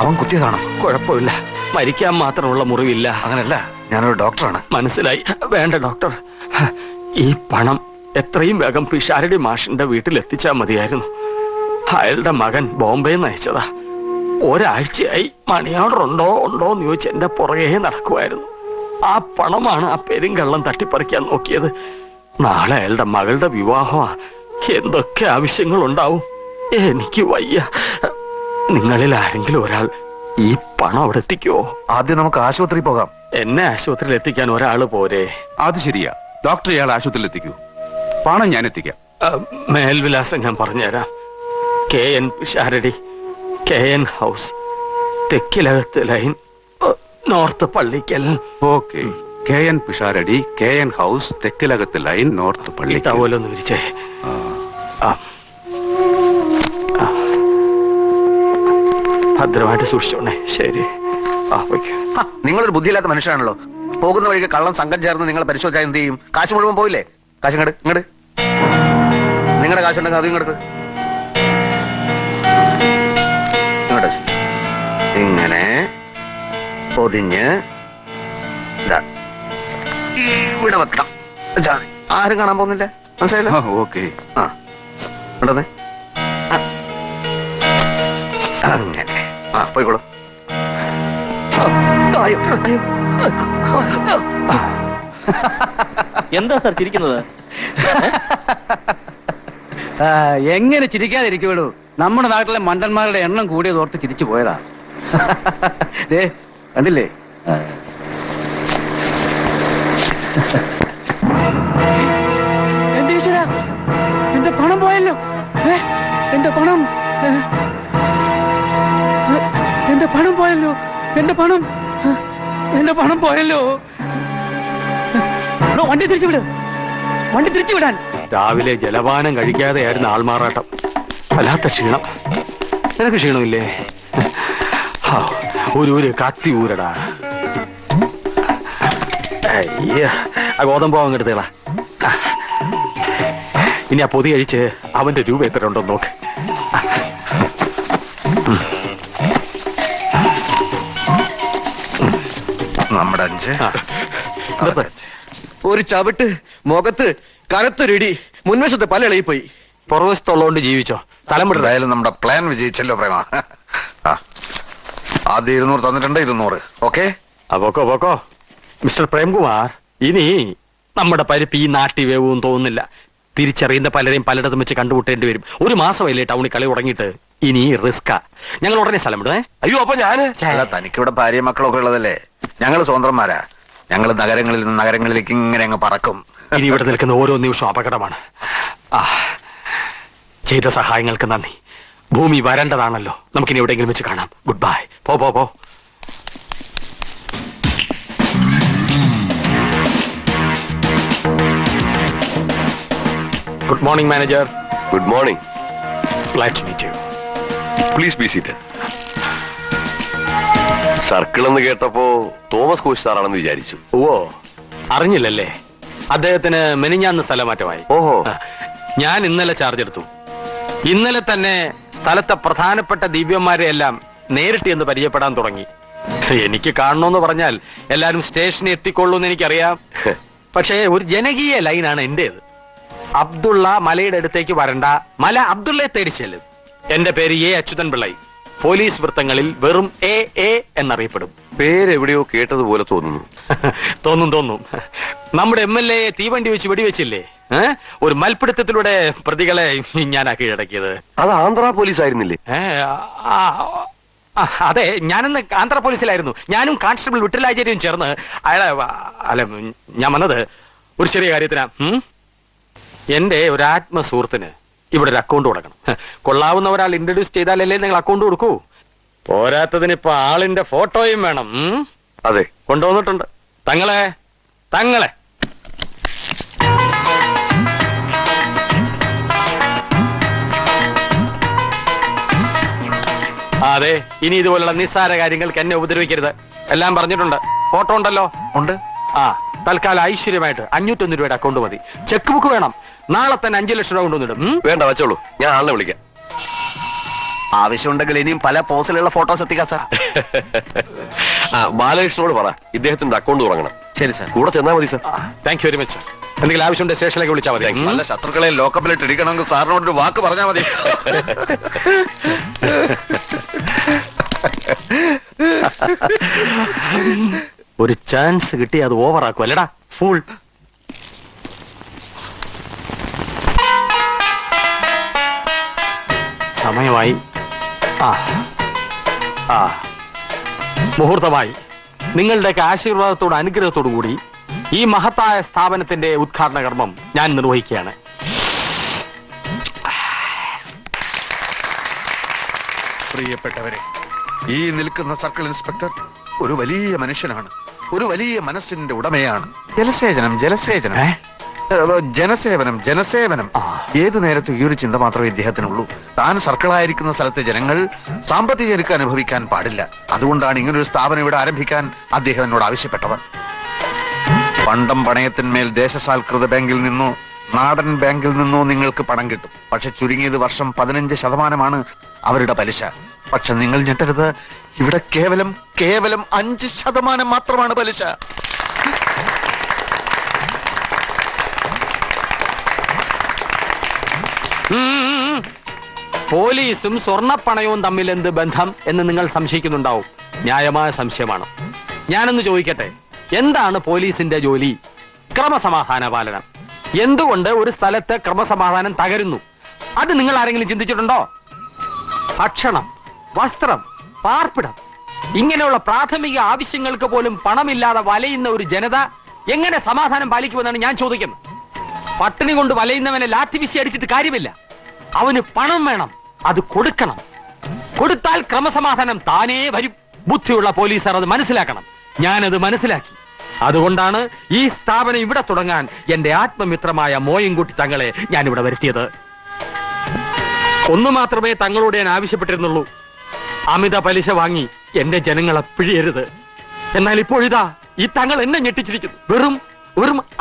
അവൻ കുത്തിയതാണോ? കുഴപ്പമില്ല, മരിക്കാൻ മാത്രമുള്ള മുറിവില്ല. അങ്ങനല്ല, ഞാനൊരു ഡോക്ടറാണ്. മനസ്സിലായി. വേണ്ട ഡോക്ടർ, ഈ പണം എത്രയും വേഗം പിഷാരടി മാഷിന്റെ വീട്ടിൽ എത്തിച്ചാൽ മതിയായിരുന്നു. അയാളുടെ മകൻ ബോംബെന്ന് അയച്ചതാ. ഒരാഴ്ചയായി മണി ഓർഡർ ഉണ്ടോ എന്ന് ചോദിച്ച് എന്റെ പുറകെ നടക്കുമായിരുന്നു. ആ പണമാണ് ആ പെരുങ്കള്ളം തട്ടിപ്പറിക്കാൻ നോക്കിയത്. നാളെ അയാളുടെ മകളുടെ വിവാഹമാ. എന്തൊക്കെ ആവശ്യങ്ങളുണ്ടാവും. എനിക്ക് വയ്യ. നിങ്ങളിൽ ആരെങ്കിലും ഒരാൾ ഈ പണം അവിടെ എത്തിക്കുവോ? ആദ്യം നമുക്ക് ആശുപത്രിയിൽ പോകാം. എന്നെ ആശുപത്രിയിൽ എത്തിക്കാൻ ഒരാള് പോരെ? അത് ശരിയാ, ഡോക്ടർ ഇയാൾ ആശുപത്രിയിൽ എത്തിക്കൂ. പണം ഞാൻ എത്തിക്കാം. മേൽവിലാസം ഞാൻ പറഞ്ഞുതരാം. KN Pisharody, KN house, Thekkilakath line, north Pallikkal. Okay. KN Pisharody, KN house, Thekkilakath line, north Pallikkal. ടവലൊന്ന് വിരിച്ചേ. ഭദ്രമായിട്ട് സൂക്ഷിച്ചോണേ. ശരി. നിങ്ങളൊരു ബുദ്ധിയില്ലാത്ത മനുഷ്യനാണല്ലോ. പോകുന്ന വഴിക്ക് കള്ളം സംഘം ചേർന്ന് നിങ്ങൾ പരിശോധിച്ചാൽ എന്ത് ചെയ്യും? കാശ് മുഴുവൻ പോയില്ലേ? കാശ് ഇങ്ങോട്ട്. നിങ്ങളുടെ കാശുണ്ടെങ്കിൽ അതും ഇങ്ങോട്ട്. ഇങ്ങനെ പൊതിഞ്ഞ് ഇവിടെ വെക്കണം. ആരും കാണാൻ പോകുന്നില്ല. മനസ്സിലായില്ലോ? ഓക്കെ. ഉണ്ടെന്നേ. അങ്ങനെ പോയിക്കോളൂ. എന്താ സാർ ചിരിക്കുന്നത്? എങ്ങനെ ചിരിക്കാതിരിക്കുള്ളൂ? നമ്മുടെ നാട്ടിലെ മണ്ടന്മാരുടെ എണ്ണം കൂടിയത് ഓർത്ത് ചിരിച്ചു പോയതാ. കണ്ടില്ലേ? എന്റെ ഈശ്വരാ, എന്റെ പണം പോയല്ലോ. എന്റെ പണം പോയല്ലോ. എന്റെ പണം പോയല്ലോ. വണ്ടി തിരിച്ചു വിടാൻ. രാവിലെ ജലപാനം കഴിക്കാതെയായിരുന്നു ആൾമാറാട്ടം. വല്ലാത്ത ക്ഷീണം. നിനക്ക് ക്ഷീണമില്ലേ? ഒരു കത്തി ഊരടാ. ആ ഗോതമ്പ് അവൻ എടുത്തേളാ. ഇനി ആ പൊതി കഴിച്ച് അവന്റെ രൂപ എത്ര ഉണ്ടോ നോക്ക്. നമ്മുടെ 5 ഒരു ചവിട്ട് മുഖത്ത് കനത്തൊരിടി, മുൻവശത്തെ പല ഇളകിപ്പോയി. പുറവശത്തുള്ളതുകൊണ്ട് ജീവിച്ചോ. എന്തായാലും നമ്മുടെ പ്ലാൻ വിജയിച്ചല്ലോ പ്രേമ. ആദ്യം 200 തന്നിട്ടുണ്ട്. 200. ഓക്കെ. പോക്കോ മിസ്റ്റർ പ്രേംകുമാർ. ഇനി നമ്മുടെ പരിപ്പ് ഈ നാട്ടി വേവും തോന്നുന്നില്ല. തിരിച്ചറിയുന്ന പലരെയും പലയിടത്തും വെച്ച് കണ്ടുമുട്ടേണ്ടി വരും. 1 മാസമല്ലേ ടൗണിൽ കളി തുടങ്ങിയിട്ട്. ഇനി റിസ്കാ. ഞങ്ങൾ ഉടനെ സ്ഥലം വിടുവേ. അയ്യോ, അപ്പൊ തനിക്കിവിടെ ഭാര്യ മക്കളൊക്കെ ഉള്ളതല്ലേ? ഞങ്ങള് സ്വതന്ത്രന്മാരാ. ഞങ്ങള് നഗരങ്ങളിൽ നിന്ന് നഗരങ്ങളിലേക്ക് ഇങ്ങനെ അങ്ങ് പറക്കും. ഇനി ഇവിടെ നിൽക്കുന്ന ഓരോ നിമിഷവും അപകടമാണ്. ചെയ്ത സഹായങ്ങൾക്ക് നന്ദി. ഭൂമി വരേണ്ടതാണല്ലോ. നമുക്കിനി എവിടെയെങ്കിലും വെച്ച് കാണാം. Good bye. പോ. Good morning manager. Good morning. Glad to meet you. Please be seated. Circle എന്ന് കേട്ടപ്പോ തോമസ് കോശ് സാറാണെന്ന് വിചാരിച്ചു. ഓ, അറിഞ്ഞില്ലല്ലേ? അദ്ദേഹത്തിന് മെനിഞ്ഞാന്ന് സ്ഥലമാറ്റമായി. ഓഹോ. ഞാൻ ഇന്നലെ ചാർജ് എടുത്തു. ഇന്നലെ തന്നെ സ്ഥലത്തെ പ്രധാനപ്പെട്ട ദിവ്യന്മാരെ എല്ലാം നേരിട്ട് എന്ന് പരിചയപ്പെടാൻ തുടങ്ങി. എനിക്ക് കാണണമെന്ന് പറഞ്ഞാൽ എല്ലാരും സ്റ്റേഷനിൽ എത്തിക്കൊള്ളൂന്ന് എനിക്കറിയാം. പക്ഷേ ഒരു ജനകീയ ലൈനാണ് എന്റേത്. അബ്ദുള്ള മലയുടെ അടുത്തേക്ക് വരണ്ട, മല അബ്ദുള്ളയെ തേടി ചെല്ലും. എന്റെ പേര് A. അച്യുതൻ പിള്ളൈ. പോലീസ് വൃത്തങ്ങളിൽ വെറും A എന്നറിയപ്പെടും. പേരെവിടെയോ കേട്ടതുപോലെ തോന്നുന്നു. തോന്നും. നമ്മുടെ MLA തീവണ്ടി വെച്ച് വെടിവെച്ചില്ലേ? ഒരു മൽപ്പിടുത്തത്തിലൂടെ പ്രതികളെ ഞാനാ കീഴടക്കിയത്. അത് ആന്ധ്ര പോലീസ് ആയിരുന്നില്ലേ? അതെ, ഞാനിന്ന് ആന്ധ്ര പോലീസിലായിരുന്നു. ഞാനും കോൺസ്റ്റബിൾ വിട്ടലാചാര്യയും ചേർന്ന് അയാളെ ഞാൻ വന്നത് ഒരു ചെറിയ കാര്യത്തിനാ. എന്റെ ഒരു ആത്മസുഹൃത്തിന് ഇവിടെ ഒരു അക്കൗണ്ട് കൊടുക്കണം. കൊള്ളാവുന്ന ഒരാൾ ഇൻട്രൊഡ്യൂസ് ചെയ്താലല്ലേ നിങ്ങൾ അക്കൗണ്ട് കൊടുക്കൂ. പോരാത്തതിന് ഇപ്പൊ ആളിന്റെ ഫോട്ടോയും വേണം. അതെ, കൊണ്ടുവന്നിട്ടുണ്ട്. തങ്ങളെ അതെ, ഇനി ഇതുപോലുള്ള നിസ്സാര കാര്യങ്ങൾക്ക് എന്നെ ഉപദ്രവിക്കരുത്. എല്ലാം പറഞ്ഞിട്ടുണ്ട്. ഫോട്ടോ ഉണ്ടല്ലോ? ഉണ്ട്. തൽക്കാലം ഐശ്വര്യമായിട്ട് 501 രൂപയുടെ അക്കൗണ്ട് മതി. ചെക്ക് ബുക്ക് വേണം. നാളെ തന്നെ 5 ലക്ഷം രൂപ കൊണ്ടുവന്നിടും. വേണ്ട, വെച്ചോളൂ. ഞാൻ ആളിനെ വിളിക്കാം. ആവശ്യമുണ്ടെങ്കിൽ ഇനിയും പല പോസിലുള്ള ഫോട്ടോസ് എത്തിക്കാം സാർ. ബാലകൃഷ്ണനോട് പറ ഇദ്ദേഹത്തിന്റെ അക്കൗണ്ട് തുടങ്ങണം. ശരി സാർ. കൂടെ ചെന്നാ മതി sir. Thank you very much sir. എന്തെങ്കിലും ആവശ്യമുണ്ട് സ്റ്റേഷനിലേക്ക് വിളിച്ചാൽ മതി. നല്ല ശത്രുക്കളെ ലോക്കപ്പിലിട്ട് ഇടിക്കണമെങ്കിൽ സാറിനോടൊരു വാക്ക് പറഞ്ഞാൽ മതി. ഒരു ചാൻസ് കിട്ടി അത് ഓവറാക്കും അല്ലടാ ഫുൾ. സമയമായി. ആ ആ മുഹൂർത്തമായി. നിങ്ങളുടെയൊക്കെ ആശീർവാദത്തോടും അനുഗ്രഹത്തോടും കൂടി ഈ മഹത്തായ സ്ഥാപനത്തിന്റെ ഉദ്ഘാടന കർമ്മം ഞാൻ നിർവഹിക്കുകയാണ്. പ്രിയപ്പെട്ടവരെ, ഈ നിൽക്കുന്ന സർക്കിൾ ഇൻസ്പെക്ടർ ഒരു വലിയ മനുഷ്യനാണ്, ഒരു വലിയ മനസ്സിന്റെ ഉടമയാണ്. ജലസേചനം ജലസേചനം ജനസേവനം ജനസേവനം. ഏതു നേരത്തും ഈ ഒരു ചിന്ത മാത്രമേ ഇദ്ദേഹത്തിനുള്ളൂ. താൻ സർക്കിളായിരിക്കുന്ന സ്ഥലത്തെ ജനങ്ങൾ സാമ്പത്തിക ഞെരുക്ക് അനുഭവിക്കാൻ പാടില്ല. അതുകൊണ്ടാണ് ഇങ്ങനൊരു സ്ഥാപനം ഇവിടെ ആരംഭിക്കാൻ അദ്ദേഹം എന്നോട് ആവശ്യപ്പെട്ടത്. പണ്ടം പണയത്തിന്മേൽ ദേശസാൽകൃത ബാങ്കിൽ നിന്നോ നാടൻ ബാങ്കിൽ നിന്നോ നിങ്ങൾക്ക് പണം കിട്ടും. പക്ഷെ ചുരുങ്ങിയത് വർഷം 15% അവരുടെ പലിശ. പക്ഷെ നിങ്ങൾ ഞെട്ടരുത്, ഇവിടെ കേവലം 5% മാത്രമാണ് പലിശ. പോലീസും സ്വർണ്ണപ്പണയവും തമ്മിൽ എന്ത് ബന്ധം എന്ന് നിങ്ങൾ സംശയിക്കുന്നുണ്ടാവും. ന്യായമായ സംശയമാണ്. ഞാനൊന്ന് ചോദിക്കട്ടെ, എന്താണ് പോലീസിന്റെ ജോലി? ക്രമസമാധാന പാലനം. എന്തുകൊണ്ട് ഒരു സ്ഥലത്ത് ക്രമസമാധാനം തകരുന്നു? അത് നിങ്ങൾ ആരെങ്കിലും ചിന്തിച്ചിട്ടുണ്ടോ? ഭക്ഷണം, വസ്ത്രം, പാർപ്പിടം, ഇങ്ങനെയുള്ള പ്രാഥമിക ആവശ്യങ്ങൾക്ക് പോലും പണമില്ലാതെ വലയുന്ന ഒരു ജനത എങ്ങനെ സമാധാനം പാലിക്കുമെന്നാണ് ഞാൻ ചോദിക്കുന്നത്. പട്ടിണി കൊണ്ട് വലയുന്നവനെ ലാത്തി വീശി അടിച്ചിട്ട് കാര്യമില്ല. അവന് പണം വേണം, അത് കൊടുക്കണം. കൊടുത്താൽ ക്രമസമാധാനം താനേ വരും. ബുദ്ധിയുള്ള പോലീസുകാർ അത് മനസ്സിലാക്കണം. ഞാനത് മനസ്സിലാക്കി. അതുകൊണ്ടാണ് ഈ സ്ഥാപനം ഇവിടെ തുടങ്ങാൻ എന്റെ ആത്മമിത്രമായ മോയിൻകുട്ടി തങ്ങളെ ഞാൻ ഇവിടെ വരുത്തിയത്. ഒന്നു മാത്രമേ തങ്ങളോട് ഞാൻ ആവശ്യപ്പെട്ടിരുന്നുള്ളൂ, അമിത പലിശ വാങ്ങി എന്റെ ജനങ്ങളെ പിഴിയരുത്. എന്നാൽ ഇപ്പോഴിതാ ഈ തങ്ങൾ എന്നെ ഞെട്ടിച്ചിരിക്കുന്നു. വെറും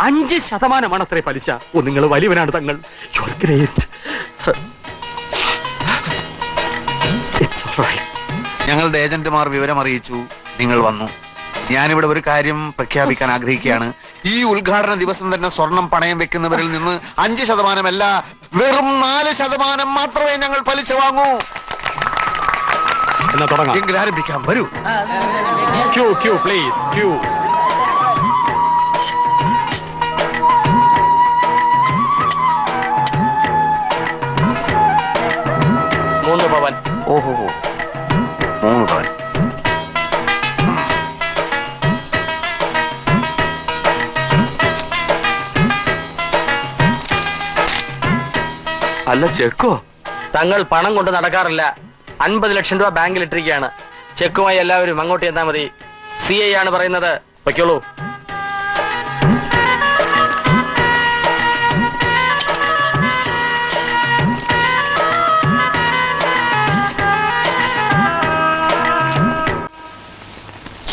5% അത്രേ പലിശ. നിങ്ങൾ വലിയവനാണ് തങ്ങൾ. You are great. It's alright. ഞങ്ങളുടെ ഏജന്റുമാർ വിവരം അറിയിച്ചു, നിങ്ങൾ വന്നു. ഞാനിവിടെ ഒരു കാര്യം പ്രഖ്യാപിക്കാൻ ആഗ്രഹിക്കുകയാണ്. ഈ ഉദ്ഘാടന ദിവസം തന്നെ സ്വർണം പണയം വെക്കുന്നവരിൽ നിന്ന് 5% അല്ല, വെറും 4% മാത്രമേ ഞങ്ങൾ പലിശ വാങ്ങൂ. എന്നാ തുടങ്ങാം. എങ്കിൽ ആരംഭിക്കാം. വരൂ. Queue please queue. പവൻ. ഓഹോ, 3 പവൻ. അല്ല ചെക്കോ? തങ്ങൾ പണം കൊണ്ട് നടക്കാറില്ല. 50 ലക്ഷം രൂപ ബാങ്കിൽ ഇട്ടിരിക്കുകയാണ്. ചെക്കുമായി എല്ലാവരും അങ്ങോട്ട് ചെന്നാൽ മതി. CI ആണ് പറയുന്നത്. വയ്ക്കോളൂ.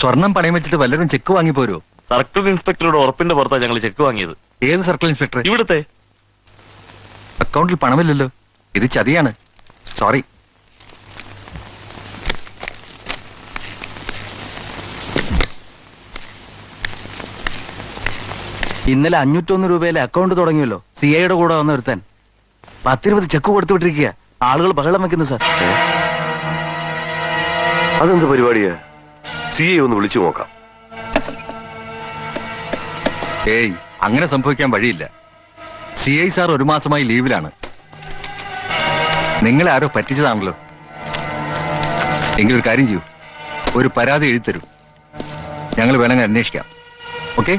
സ്വർണം പണയം വെച്ചിട്ട് വല്ലവരും ചെക്ക് വാങ്ങി പോരോ? സർക്കിൾ ഇൻസ്പെക്ടറുടെ ഉറപ്പിന്റെ പുറത്താണ് ഞങ്ങൾ ചെക്ക് വാങ്ങിയത്. ഏത് സർക്കിൾ ഇൻസ്പെക്ടർ? ഇവിടുത്തെ. അക്കൗണ്ടിൽ പണമില്ലല്ലോ. ഇത് ചതിയാണ്. സോറി. ഇന്നലെ 501 രൂപയിലെ അക്കൗണ്ട് തുടങ്ങിയല്ലോ. CIയുടെ കൂടെ വന്ന് ഒരുത്താൻ 10-20 ചെക്ക് കൊടുത്തു വിട്ടിരിക്കുക. ആളുകൾ ബഹളം വെക്കുന്നു സാർ. അതെന്ത് പരിപാടിയാ? CI ഒന്ന് വിളിച്ചു നോക്കാം. ഏയ്, അങ്ങനെ സംഭവിക്കാൻ വഴിയില്ല. CI സാർ 1 മാസമായി ലീവിലാണ്. നിങ്ങളെ ആരോ പറ്റിച്ചതാണല്ലോ. എങ്കിലൊരു കാര്യം ചെയ്യൂ, ഒരു പരാതി എഴുതി തരൂ. ഞങ്ങൾ വേണമെങ്കിൽ അന്വേഷിക്കാം. ഓക്കെ?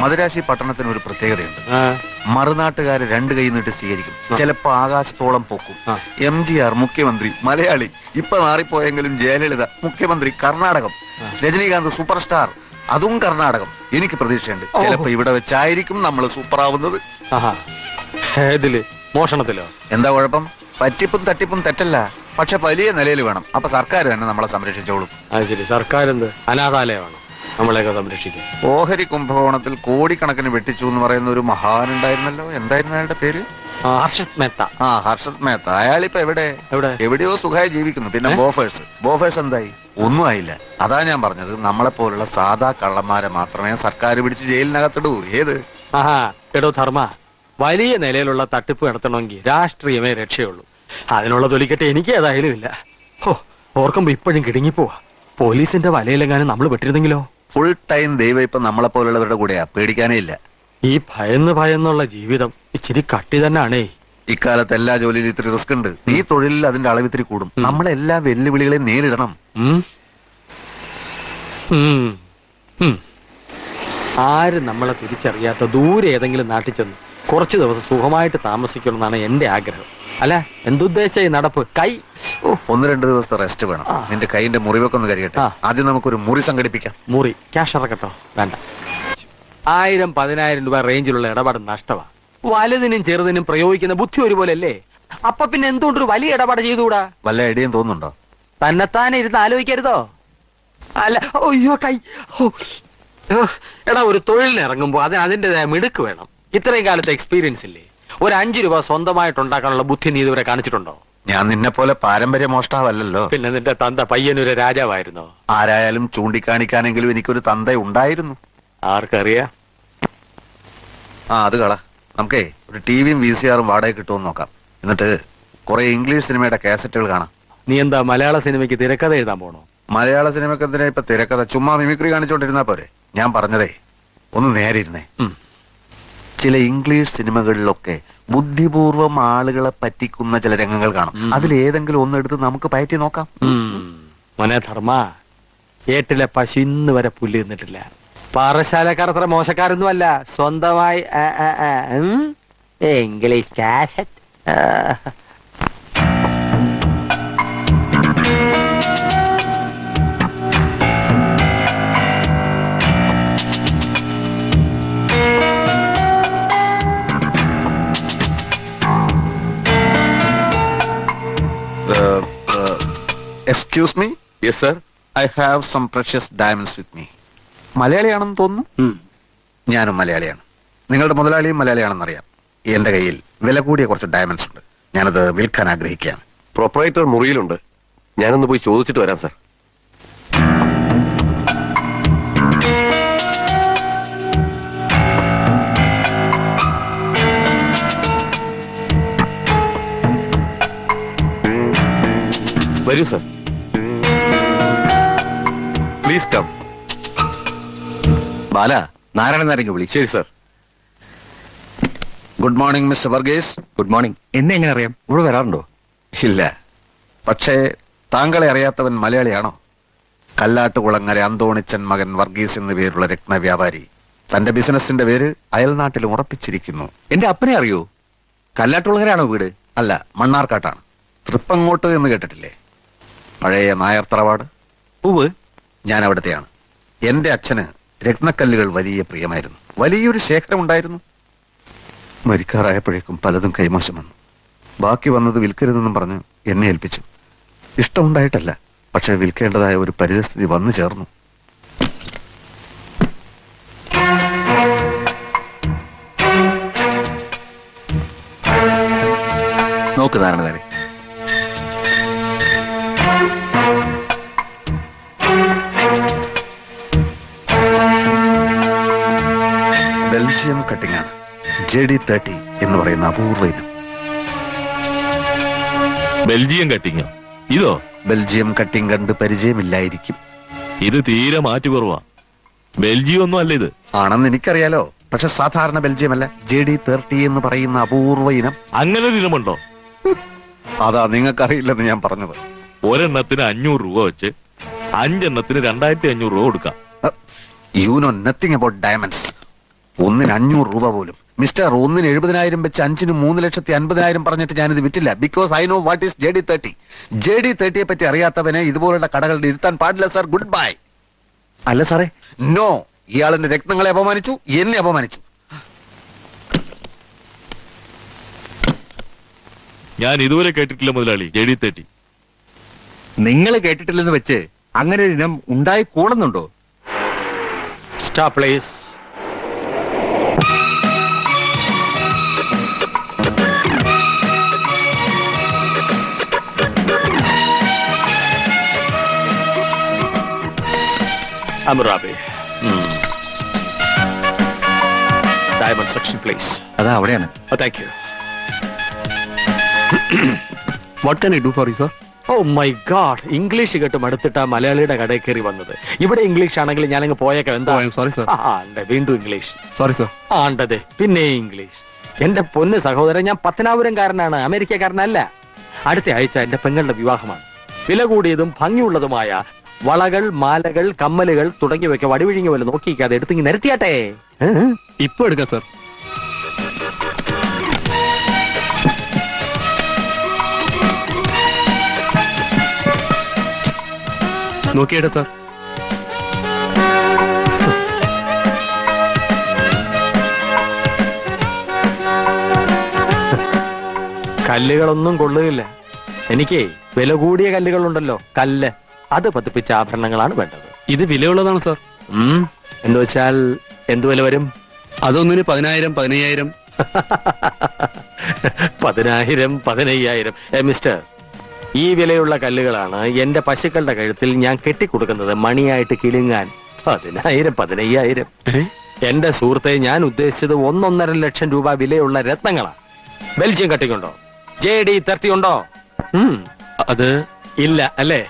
മദുരാശി പട്ടണത്തിന് ഒരു പ്രത്യേകതയുണ്ട്. ആ, മറുനാട്ടുകാര് രണ്ട് കൈ നീട്ടി സ്വീകരിക്കും, ചിലപ്പോ ആകാശത്തോളം പൊക്കും. ആ. MGR മുഖ്യമന്ത്രി മലയാളി, ഇപ്പൊ മാറിപ്പോയെങ്കിലും ജയലളിത മുഖ്യമന്ത്രി കർണാടകം, രജനീകാന്ത് സൂപ്പർ സ്റ്റാർ അതും കർണാടകം. എനിക്ക് പ്രതീക്ഷയുണ്ട് ചിലപ്പോ ഇവിടെ വെച്ചായിരിക്കും നമ്മൾ സൂപ്പർ ആവുന്നത്. ആഹാ. ഏതില്? മോഷണത്തിലോ? എന്താ കുഴപ്പം? പറ്റിപ്പും തട്ടിപ്പും തെറ്റല്ല, പക്ഷെ വലിയ നിലയിൽ വേണം. അപ്പൊ സർക്കാർ തന്നെ നമ്മളെ സംരക്ഷിച്ചോളും. അത് ശരി, സർക്കാർ എന്ത് അനാഥാലയമാണ് നമ്മളെയൊക്കെ സംരക്ഷിക്കും? ഓഹരി കുംഭകോണത്തിൽ കോടിക്കണക്കിന് വെട്ടിച്ചു എന്ന് പറയുന്ന ഒരു മഹാൻ ഉണ്ടായിരുന്നല്ലോ, എന്തായിരുന്നു അയാളുടെ പേര്? ഹർഷത് മേത്ത. ആ, ഹർഷത് മേത്ത. അയാളിപ്പോ എവിടെ? എവിടെ? എവിടെയോ സുഖമായി ജീവിക്കുന്നു. പിന്നെ ബോഫേഴ്സ് എന്തായി? ഒന്നും ആയില്ല. അതാ ഞാൻ പറഞ്ഞത്, നമ്മളെ പോലുള്ള സാധാ കള്ളന്മാരെ മാത്രമേ സർക്കാർ പിടിച്ച് ജയിലിനകത്തിടൂ. ഏത്? ആഹാ. എടോ ധർമ്മ, വലിയ നിലയിലുള്ള തട്ടിപ്പ് നടത്തണമെങ്കിൽ രാഷ്ട്രീയമേ രക്ഷയുള്ളൂ. അതിനുള്ള തൊലിക്കെട്ട് എനിക്ക് ഏതായാലും ഇല്ല. ഓ, ഓർക്കുമ്പോ ഇപ്പോഴും കിടുങ്ങിപ്പോവാ. പോലീസിന്റെ വലയിലെങ്ങാനും നമ്മൾ പെട്ടിരുന്നെങ്കിലോ? ഫുൾ ടൈം ദൈവം ഇപ്പൊ നമ്മളെ പോലുള്ളവരുടെ കൂടെയാ, പേടിക്കാനേ ഇല്ല. ഈ ഭയന്നുള്ള ജീവിതം ഇച്ചിരി കട്ടി തന്നെയാണേ. ഇക്കാലത്ത് എല്ലാ ജോലിയിലും ഇത്തിരി റിസ്ക് ഉണ്ട്. ഈ തൊഴിലിൽ അതിന്റെ അളവ് ഇത്തിരി കൂടും. നമ്മളെല്ലാ വെല്ലുവിളികളെയും നേരിടണം. ഉം. ഉം. ഉം. ആരും നമ്മളെ തിരിച്ചറിയാത്ത ദൂരെ ഏതെങ്കിലും നാട്ടിൽ ചെന്ന് കുറച്ചു ദിവസം സുഖമായിട്ട് താമസിക്കണമെന്നാണ് എന്റെ ആഗ്രഹം. അല്ല, എന്തുദ്ദേശ ഈ നടപ്പ്? കൈ 1-2 ദിവസത്തെ റെസ്റ്റ് വേണം. നിന്റെ കൈന്റെ മുറിവൊക്കെ ഒന്ന് കരിയട്ടെ. ആദ്യം നമുക്കൊരു മുറി സംഘടിപ്പിക്കാം. മുറി ക്യാഷ് ഇറക്കട്ടോ? വേണ്ട. 1000-10,000 രൂപ റേഞ്ചിലുള്ള ഇടപാട് നഷ്ടമാണ്. വലുതിനും ചെറുതിനും പ്രയോഗിക്കുന്ന ബുദ്ധി ഒരുപോലെ അല്ലേ? അപ്പൊ പിന്നെ എന്തുകൊണ്ടൊരു വലിയ ഇടപാട് ചെയ്തുകൂടാ? വല്ല ഐഡിയയും തോന്നുന്നുണ്ടോ? തന്നെത്താനെ ഇരുന്ന് ആലോചിക്കരുതോ? അല്ല, അയ്യോ കൈ. ഓ. എടാ, ഒരു തൊഴിലിന് ഇറങ്ങുമ്പോ അതിൻ്റെതായ മിടുക്ക് വേണം. ഇത്രയും കാലത്തെ എക്സ്പീരിയൻസ് ഇല്ലേ? ഒരു 5 രൂപ സ്വന്തമായിട്ട് ഉണ്ടാക്കാനുള്ള ബുദ്ധി നീ ഇതുവരെ കാണിച്ചിട്ടുണ്ടോ? ഞാൻ നിന്നെ പോലെ പാരമ്പര്യ മോഷ്ടാവല്ലോ. പിന്നെ നിന്റെ തന്ത പയ്യനൊരു രാജാവായിരുന്നോ? ആരായാലും ചൂണ്ടിക്കാണിക്കാനെങ്കിലും എനിക്കൊരു തന്ത ഉണ്ടായിരുന്നു. ആർക്കറിയാം? അത് കള. നമുക്കേ ഒരു ടിവിയും VCR വാടക കിട്ടുമെന്ന് നോക്കാം. എന്നിട്ട് കുറെ ഇംഗ്ലീഷ് സിനിമയുടെ കാസറ്റുകൾ കാണാം. നീ എന്താ മലയാള സിനിമയ്ക്ക് തിരക്കഥ എഴുതാൻ പോണോ? മലയാള സിനിമയ്ക്ക് എന്തിനാ ഇപ്പൊ തിരക്കഥ? ചുമ്മാ മിമിക്രി കാണിച്ചോണ്ടിരുന്നാ പോരെ. ഞാൻ പറഞ്ഞതേ ഒന്ന് നേരെ ഇരുന്നേ. ചില ഇംഗ്ലീഷ് സിനിമകളിലൊക്കെ ബുദ്ധിപൂർവം ആളുകളെ പറ്റിക്കുന്ന ചില രംഗങ്ങൾ കാണും. അതിലേതെങ്കിലും ഒന്നെടുത്ത് നമുക്ക് പയറ്റി നോക്കാം. മോനെ ധർമ്മ, ഏട്ടിലെ പശു ഇന്ന് വരെ പുല്ല് തിന്നിട്ടില്ല. പാറശാലക്കാർ അത്ര മോശക്കാരൊന്നും അല്ല. സ്വന്തമായി English cassette. Excuse me. Yes sir. I have some precious diamonds with me. മലയാളിയാണെന്ന് തോന്നുന്നു. ഞാനും മലയാളിയാണ്. നിങ്ങളുടെ മുതലാളിയും മലയാളിയാണെന്നറിയാം. എന്റെ കയ്യിൽ വില കൂടിയ കുറച്ച് ഡയമണ്ട്സ് ഉണ്ട്. ഞാനത് വിൽക്കാൻ ആഗ്രഹിക്കുകയാണ്. പ്രൊപ്പറേറ്റർ മുറിയിലുണ്ട്. ഞാനൊന്ന് പോയി ചോദിച്ചിട്ട് വരാം സർ. വരൂ sir. Please come. Bala, Narayanan നാരങ്ങ വിളി. ശരി sir. Good morning mister Varghese. Good morning. എന്നെ എങ്ങനെ അറിയാം? ഇവിടെ വരാറുണ്ടോ? ഇല്ല, പക്ഷേ താങ്കളെ അറിയാത്തവൻ മലയാളിയാണോ? കല്ലാട്ടുകുളങ്ങര അന്തോണിച്ചൻ മകൻ വർഗീസ് എന്നു പേരുള്ള രത്നവ്യാപാരി തന്റെ ബിസിനസിന്റെ പേര് അയൽനാട്ടിലും ഉറപ്പിച്ചിരിക്കുന്നു. എന്റെ അപ്പനെ അറിയോ? കല്ലാട്ടുളങ്ങരാണോ വീട്? അല്ല, മണ്ണാർക്കാട്ടാണ്. തൃപ്പങ്ങോട്ട് എന്ന് കേട്ടിട്ടില്ലേ? പഴയ നായർ തറവാട്. ഉവ്. ഞാൻ അവിടത്തെയാണ്. എന്റെ അച്ഛന് രത്നക്കല്ലുകൾ വലിയ പ്രിയമായിരുന്നു. വലിയൊരു ശേഖരം ഉണ്ടായിരുന്നു. മരിക്കാറായപ്പോഴേക്കും പലതും കൈമോശം വന്നു. ബാക്കി വന്നത് വിൽക്കരുതെന്നും പറഞ്ഞ് എന്നെ ഏൽപ്പിച്ചു. ഇഷ്ടമുണ്ടായിട്ടല്ല, പക്ഷെ വിൽക്കേണ്ടതായ ഒരു പരിസ്ഥിതി വന്നു ചേർന്നു. നോക്ക് നാരായണനാരെ, ബെൽജിയം കട്ടിംഗ് ആണ്. JD30 എന്ന് പറയുന്ന അപൂർവ ഇനം. ബെൽജിയം കട്ടിങ്ങോ? ഇതോ? ബെൽജിയം കട്ടിംഗ് കണ്ട് പരിചയമില്ലായിരിക്കും. ഇത് തീരെ മാറ്റു കുറവാ. ബെൽജിയം ഒന്നും അല്ല ഇത്. ആണെന്ന് എനിക്കറിയാലോ, പക്ഷെ സാധാരണ ബെൽജിയം അല്ല. JD30 എന്ന് പറയുന്ന അപൂർവ ഇനം. അങ്ങനെ ഒരു ഇനമുണ്ടോ? അതാ നിങ്ങൾക്കറിയില്ലെന്ന് ഞാൻ പറഞ്ഞത്. ഒരെണ്ണത്തിന് 500 രൂപ വെച്ച് 5 എണ്ണത്തിന് 2500 രൂപ കൊടുക്കാം. You know nothing about diamonds. ഒന്നിന് 500 രൂപ പോലും. മിസ്റ്റർ, ഒന്നിന് 70,000 വെച്ച് 5-ന് 3,50,000 പറഞ്ഞിട്ട് ഞാനിത് വിറ്റില്ല. Because I know what is JD30. JD30യെ പറ്റി അറിയാത്തവനെ ഇതുപോലുള്ള കടകളിൽ ഇരുത്താൻ പാടില്ല സാർ. Good bye. അല്ല സാറേ, നോ, ഇയാളെന്റെ രക്തങ്ങളെ അപമാനിച്ചു, എന്നെ അപമാനിച്ചു. ഞാൻ ഇതുവരെ കേട്ടിട്ടില്ല മുതലാളി JD30. നിങ്ങൾ കേട്ടിട്ടില്ലെന്ന് വെച്ച് അങ്ങനെ ഒരു ഇനം ഉണ്ടായി കൂടുന്നുണ്ടോ? Stop please. അമുറാബി, ഡയമണ്ട് സെക്ഷൻ പ്ലീസ്. അതാ അവിടെയാണ്. Thank you. What can I do for you sir? Oh my god, English കേട്ട് മടുത്തിട്ടാ മലയാളിയുടെ കടയിൽ കയറി വന്നത്. ഇവിടെ ഇംഗ്ലീഷ് ആണെങ്കിൽ ഞാനങ്ങ് പോയേക്കാം. എന്താ? Sorry sir. വീണ്ടും ഇംഗ്ലീഷ്. Sorry sir. ആണ്ടതെ പിന്നെ ഇംഗ്ലീഷ്. എന്റെ പൊന്ന് സഹോദരൻ, ഞാൻ പത്തനാപുരംകാരനാണ്, അമേരിക്കക്കാരനല്ല. അടുത്ത ആഴ്ച എന്റെ പെങ്ങളുടെ വിവാഹമാണ്. വില കൂടിയതും ഭംഗിയുള്ളതുമായ വളകൾ, മാലകൾ, കമ്മലുകൾ തുടങ്ങിയവയ്ക്ക് വടിവിഴിഞ്ഞ പോലെ നോക്കിക്കാതെ എടുത്തിങ്ങി നിരത്തിയാട്ടെ. ഇപ്പൊ എടുക്കാം സർ. നോക്കിയേട്ടെ സാർ. കല്ലുകളൊന്നും കൊള്ളുകയില്ല. എനിക്ക് വില കൂടിയ കല്ലുകളുണ്ടല്ലോ, കല്ല്, അത് പതിപ്പിച്ച ആഭരണങ്ങളാണ് വേണ്ടത്. ഇത് വിലയുള്ളതാണ് സാർ. എന്ന് വെച്ചാൽ എന്ത് വില വരും? അതൊന്നിന് 10,000, 15,000. 10,000, 15,000. മിസ്റ്റർ, ഈ വിലയുള്ള കല്ലുകളാണ് എന്റെ പശുക്കളുടെ കഴുത്തിൽ ഞാൻ കെട്ടിക്കൊടുക്കുന്നത് മണിയായിട്ട് കിളുങ്ങാൻ. 10,000, 15,000. എന്റെ സുഹൃത്തെ, ഞാൻ ഉദ്ദേശിച്ചത് 1.5 ലക്ഷം രൂപ വിലയുള്ള രത്നങ്ങളാണ്. ബെൽജിയം കട്ടിങ്ങുണ്ടോ? JD30 ഉണ്ടോ? അത് ഇല്ല അല്ലേ?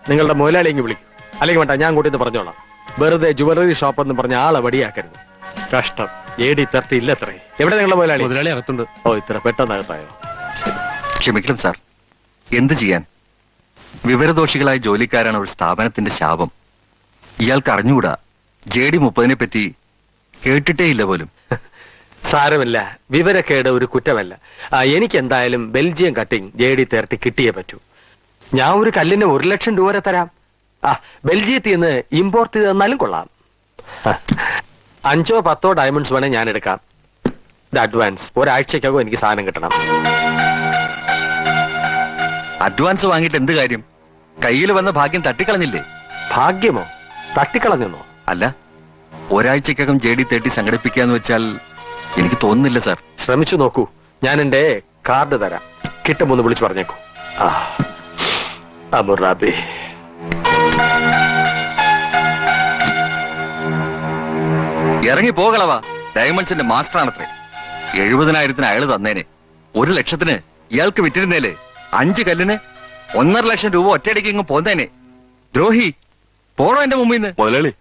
നിങ്ങളുടെ മുതലാളി ഇങ്ങ് വിളിക്കും. അല്ലെങ്കിൽ വേണ്ട, ഞാൻ കൂട്ടിന്ന് പറഞ്ഞോളാം. വെറുതെ ജുവലറി ഷോപ്പ് എന്ന് പറഞ്ഞ ആളെ വടിയാക്കരുത്. കഷ്ടം. JD30 ഇല്ല അത്രേ. എവിടെ നിങ്ങളുടെ മുതലാളി? മുതലാളി അകത്തുണ്ട്. ഓ, ഇത്ര പെട്ടെന്നകത്തായോ? ക്ഷമിക്കണം സാർ, എന്ത് ചെയ്യാൻ? വിവരദോഷികളായ ജോലിക്കാരാണ് ഒരു സ്ഥാപനത്തിന്റെ ശാപം. ഇയാൾക്ക് അറിഞ്ഞുകൂടാ. JD30 പറ്റി കേട്ടിട്ടേ ഇല്ല പോലും. സാരമില്ല, വിവരക്കേട് ഒരു കുറ്റമല്ല. എനിക്ക് എന്തായാലും ബെൽജിയം കട്ടിങ് JD30 കിട്ടിയേ പറ്റൂ. ഞാൻ ഒരു കല്ലിന് 1 ലക്ഷം രൂപ വരെ തരാം. ബെൽജിയത്തിൽ നിന്ന് ഇമ്പോർട്ട് ചെയ്ത് തന്നാലും കൊള്ളാം. 5 or 10 ഡയമണ്ട്സ് വേണേ ഞാൻ എടുക്കാം. അഡ്വാൻസ്. ഒരാഴ്ചക്കകം എനിക്ക് സാധനം കിട്ടണം. അഡ്വാൻസ് വാങ്ങിയിട്ട് എന്ത് കാര്യം? കയ്യിൽ വന്ന ഭാഗ്യം തട്ടിക്കളഞ്ഞില്ലേ? ഭാഗ്യമോ? തട്ടിക്കളഞ്ഞെന്നോ? അല്ല, ഒരാഴ്ചക്കകം JD30 സംഘടിപ്പിക്കാന്ന് വെച്ചാൽ എനിക്ക് തോന്നുന്നില്ല സാർ. ശ്രമിച്ചു നോക്കൂ. ഞാൻ എന്റെ കാർഡ് തരാം. കിട്ടുമോന്ന് വിളിച്ചു പറഞ്ഞേക്കൂ. അമുറാബി, ഇറങ്ങി പോകളവാ. ഡയമണ്ട്സിന്റെ മാസ്റ്റർ ആണത്രേ. 70,000 അയാള് തന്നേനെ. 1 ലക്ഷത്തിന് ഇയാൾക്ക് വിറ്റിരുന്നേലേ. 5 കല്ലിന് 1.5 ലക്ഷം രൂപ ഒറ്റയടിക്ക് ഇങ്ങ് പോന്നേനെ. ദ്രോഹി, പോണോ എന്റെ മുമ്പിൽ നിന്ന്? മുതലാളി,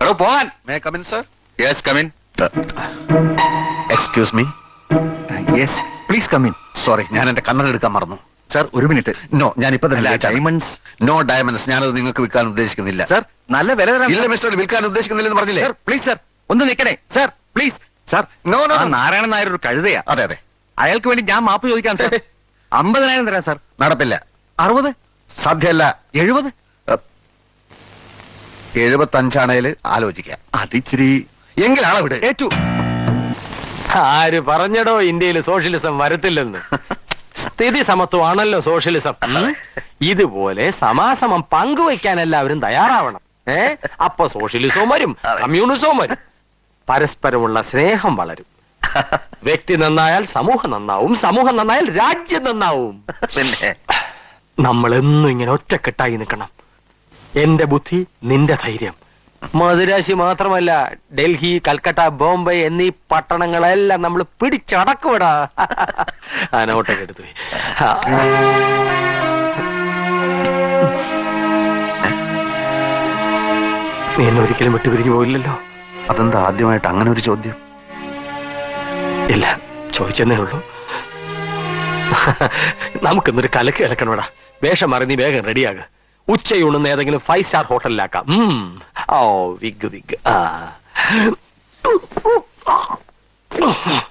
എടോ പോകാൻ. May come in sir? Yes come in. Excuse me. Yes please come in. Sorry, ഞാൻ എന്റെ കണ്ണെടുക്കാൻ മറന്നു. Sir, 1 minute. നോ, ഞാൻ ഇപ്പൊ തന്നെ ഡയമണ്ട്സ്. No diamonds. ഞാനത് നിങ്ങൾക്ക് വിൽക്കാൻ ഉദ്ദേശിക്കുന്നില്ല. സാർ, നല്ല വില തരാം. ഇല്ല മിസ്റ്റർ, വിൽക്കാൻ ഉദ്ദേശിക്കുന്നില്ലെന്ന് പറഞ്ഞില്ലേ? സാർ പ്ലീസ് സാർ, ഒന്ന് നിൽക്കണേ sir, please sir. No no. ആ നാരായണൻ നായർ ഒരു കഴുതയാ. അതെ അതെ, അയാൾക്ക് വേണ്ടി ഞാൻ മാപ്പ് ചോദിക്കാം സാർ. 50,000 തരാം സാർ. നടപ്പില്ല. 60, സാധ്യല്ല. 70. 75 ആലോചിക്കാം. അതിച്ചിരി എങ്കിൽ ആളെ വിട്. ഏറ്റു. ആര് പറഞ്ഞടോ ഇന്ത്യയിൽ സോഷ്യലിസം വരത്തില്ലെന്ന്? സ്ഥിതി സമത്വമാണല്ലോ സോഷ്യലിസം. ഇതുപോലെ സമാസമം പങ്കുവയ്ക്കാൻ എല്ലാവരും തയ്യാറാവണം. അപ്പൊ സോഷ്യലിസവും വരും, കമ്മ്യൂണിസവും വരും. പരസ്പരമുള്ള സ്നേഹം വളരും. വ്യക്തി നന്നായാൽ സമൂഹം നന്നാവും, സമൂഹം നന്നായാൽ രാജ്യം നന്നാവും. പിന്നെ നമ്മൾ എന്നും ഇങ്ങനെ ഒറ്റക്കെട്ടായി നിൽക്കണം. എന്റെ ബുദ്ധി, നിന്റെ ധൈര്യം. മദുരാശി മാത്രമല്ല, ഡൽഹി, കൽക്കട്ട, ബോംബെ എന്നീ പട്ടണങ്ങളെല്ലാം നമ്മൾ പിടിച്ചടക്കുവിടാ. ആ നോട്ടൊക്കെ എടുത്തു. നീ എന്നെ ഒരിക്കലും വിട്ടുപിരിഞ്ഞു പോയില്ലല്ലോ. അതെന്താ ആദ്യമായിട്ട് അങ്ങനെ ഒരു ചോദ്യം? ഇല്ല, ചോദിച്ചെന്നേ ഉള്ളൂ. നമുക്കിന്നൊരു കലക്ക് കലക്കണോടാ. വേഷം മാറി നീ വേഗം റെഡിയാക. ഉച്ചയൂണെന്ന് ഏതെങ്കിലും 5 സ്റ്റാർ ഹോട്ടലിലാക്കാം. ഓ വിഗ് വിഗ്. ഓ